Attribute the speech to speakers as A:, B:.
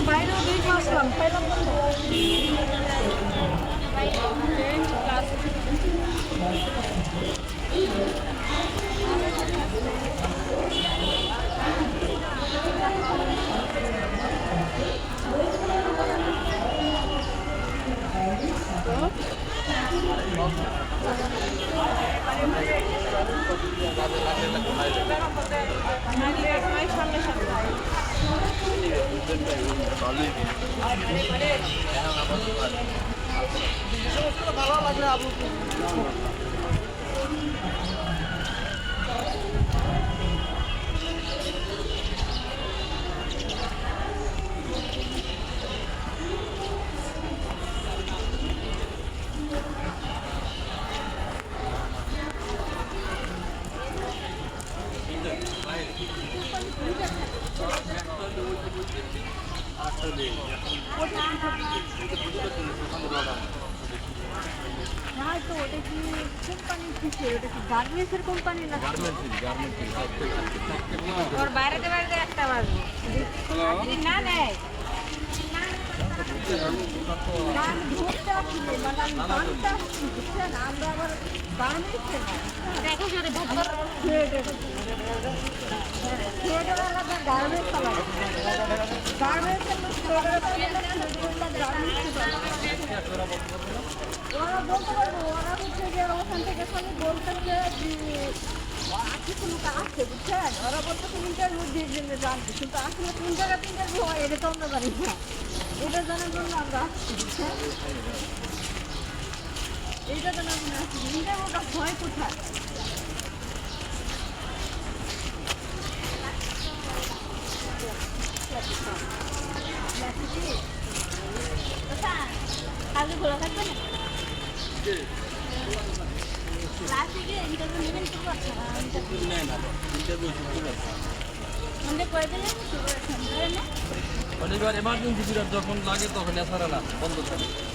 A: বাইরেও দেখে আসলাম পাইলাম না সামনে সামনে ভালো লাগলে আবু তো ওটা কি কোম্পানি কিসের ওটা কি গার্মেন্টসের কোম্পানি না ওর বাইরে একটা বাজবে না নেয় আমরা আবার গার্মেন্টসের দেখো যদি গার্মেন্টস ওরা বলতে পারবো ওরা হচ্ছে যে ওখান থেকে খালি বলতেছে যে আছে কোনো আছে বুঝছেন ওরা বলতেছে ইন্টারভিউ দিয়ে জন্য জানছি কিন্তু আসলে কোন জায়গাতে ইন্টারভিউ হয় এটা তো আমরা জানি না এটা জানার জন্য আমরা আসছি বুঝছেন এইটা জানার জন্য আসছি ইন্টারভিউটা হয় কোথায় কালকে খোলা থাকবে না
B: এমার্জেন্সি যখন লাগে তখন এছাড়া না বন্ধ থাকে